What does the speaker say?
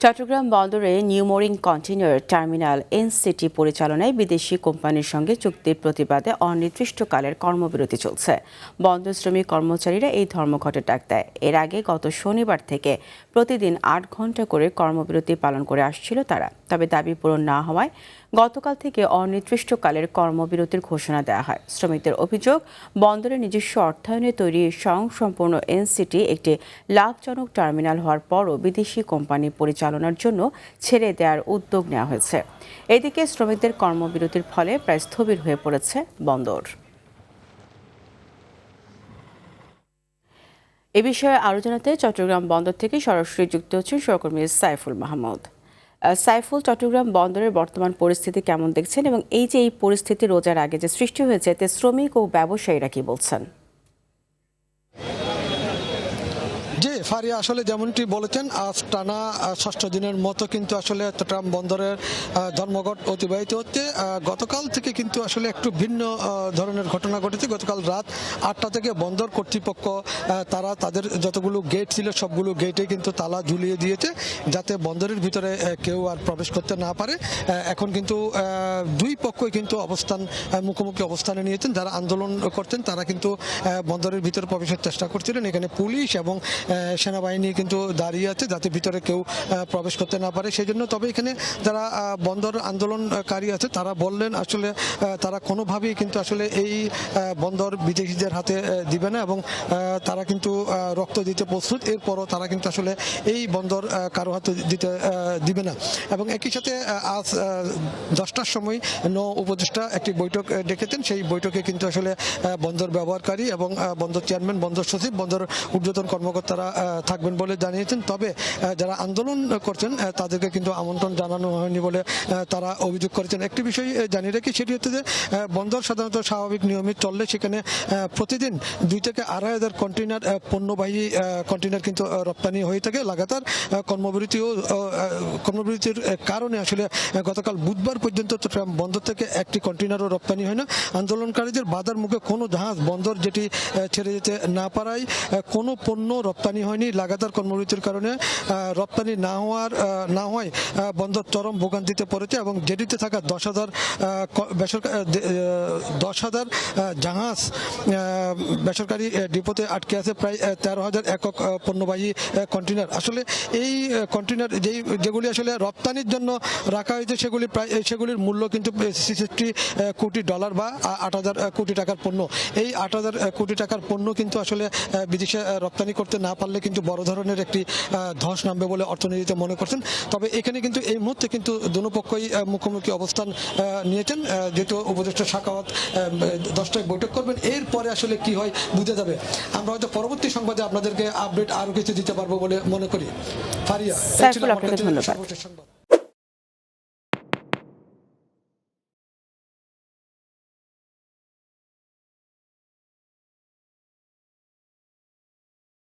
চট্টগ্রাম বন্দরে New Mooring container terminal NCT পরিচালনায় বিদেশি কোম্পানির সঙ্গে চুক্তির প্রতিবাদে অনির্দিষ্টকালের কর্মবিরতি চলছে। বন্দর শ্রমিক কর্মচারীরা এই ধর্মঘটের ডাক দেয়। এর আগে গত শনিবার থেকে প্রতিদিন ৮ ঘণ্টা করে কর্মবিরতি পালন করে আসছিল তারা। তবে দাবি পূরণ না হওয়ায় গতকাল থেকে অনির্দিষ্টকালের কর্মবিরতির ঘোষণা দেওয়া হয়। শ্রমিকদের অভিযোগ, বন্দরের নিজস্ব অর্থায়নে তৈরি স্বয়ংসম্পূর্ণ এনসিটি একটি লাভজনক টার্মিনাল হওয়ার পরও বিদেশি কোম্পানি পরিচালনার জন্য ছেড়ে দেওয়ার উদ্যোগ নেওয়া হয়েছে। এদিকে শ্রমিকদের কর্মবিরতির ফলে প্রায় স্থবির হয়ে পড়েছে বন্দর। এ বিষয়ে আরও জানাতে চট্টগ্রাম বন্দর থেকে সরাসরি যুক্ত হচ্ছেন সহকর্মী সাইফুল মাহমুদ। সাইফুল, চট্টগ্রাম বন্দরের বর্তমান পরিস্থিতি কেমন দেখছেন এবং এই পরিস্থিতি রোজার আগে যে সৃষ্টি হয়েছে এতে শ্রমিক ও ব্যবসায়ীরা কি বলছেন? জি ফারিয়া, আসলে যেমনটি বলেছেন, আজ টানা ৬ষ্ঠ দিনের মতো কিন্তু আসলে চট্টগ্রাম বন্দরের ধর্মঘট অতিবাহিত হচ্ছে। গতকাল থেকে কিন্তু আসলে একটু ভিন্ন ধরনের ঘটনা ঘটেছে। গতকাল রাত ৮টা থেকে বন্দর কর্তৃপক্ষ তারা তাদের যতগুলো গেট ছিল সবগুলো গেটে কিন্তু তালা ঝুলিয়ে দিয়েছে, যাতে বন্দরের ভিতরে কেউ আর প্রবেশ করতে না পারে। এখন কিন্তু দুই পক্ষই কিন্তু মুখোমুখি অবস্থানে নিয়েছেন। যারা আন্দোলন করতেন তারা কিন্তু বন্দরের ভিতরে প্রবেশের চেষ্টা করছিলেন। এখানে পুলিশ এবং সেনাবাহিনী কিন্তু দাঁড়িয়ে আছে যাতে ভিতরে কেউ প্রবেশ করতে না পারে সেই জন্য। তবে এখানে যারা বন্দর আন্দোলনকারী আছে তারা বললেন আসলে তারা কোনোভাবেই কিন্তু আসলে এই বন্দর বিদেশিদের হাতে দিবে না এবং তারা কিন্তু রক্ত দিতে প্রস্তুত। এরপরও তারা কিন্তু আসলে এই বন্দর কারো হাতে দিতে দিবে না। এবং একই সাথে আজ 10টার সময় উপদেষ্টা একটি বৈঠক ডেকেছেন। সেই বৈঠকে কিন্তু আসলে বন্দর ব্যবহারকারী এবং বন্দর চেয়ারম্যান, বন্দর সচিব, বন্দর ঊর্ধ্বতন কর্মকর্তারা থাকবেন বলে জানিয়েছেন। তবে যারা আন্দোলন করছেন তাদেরকে কিন্তু আমন্ত্রণ জানানো হয়নি বলে তারা অভিযোগ করেছেন। একটি বিষয় জানিয়ে রাখি, সেটি হচ্ছে যে বন্দর সাধারণত স্বাভাবিক নিয়মে চললে সেখানে প্রতিদিন 2 থেকে 2,500 কন্টেইনার পণ্যবাহী কন্টেইনার কিন্তু রপ্তানি হয়ে থাকে। লাগাতার কর্মবিরতির কারণে আসলে গতকাল বুধবার পর্যন্ত চট্টগ্রাম বন্দর থেকে একটি কন্টেইনারও রপ্তানি হয় না। আন্দোলনকারীদের বাধার মুখে কোনো জাহাজ বন্দর যেটি ছেড়ে যেতে না পারায় কোনো পণ্য রপ্তানি হয়নি। লাগাতার কর্মবিরতির কারণে রপ্তানি না হওয়ায় বন্দর চরম ভোগান্তিতে পড়েছে এবং জেটিতে থাকা 10,000 জাহাজ বেসরকারি ডিপোতে আটকে আছে প্রায় 13,000 একক পণ্যবাহী কন্টেইনার। আসলে এই কন্টেইনার যেগুলি আসলে রপ্তানির জন্য রাখা হয়েছে সেগুলির মূল্য কিন্তু $66 কোটি বা 8,000 কোটি টাকার পণ্য। এই 8,000 কোটি টাকার পণ্য কিন্তু আসলে বিদেশে রপ্তানি করতে না পারলে কিন্তু বড় ধরনের একটি ধস নামবে বলে অর্থনীতিতে মনে করছেন। তবে এখানে কিন্তু এই মুহূর্তে কিন্তু দুনো পক্ষই মুখোমুখি অবস্থান নিয়েছেন। যেহেতু উপদেষ্টা সাখাওয়াত 10টায় বৈঠক করবেন, এরপরে আসলে কি হয় বুঝে যাবে। আমরা হয়তো পরবর্তী সংবাদে আপনাদেরকে আপডেট আরো কিছু দিতে পারবো বলে মনে করি। ফারিয়া, ধন্যবাদ।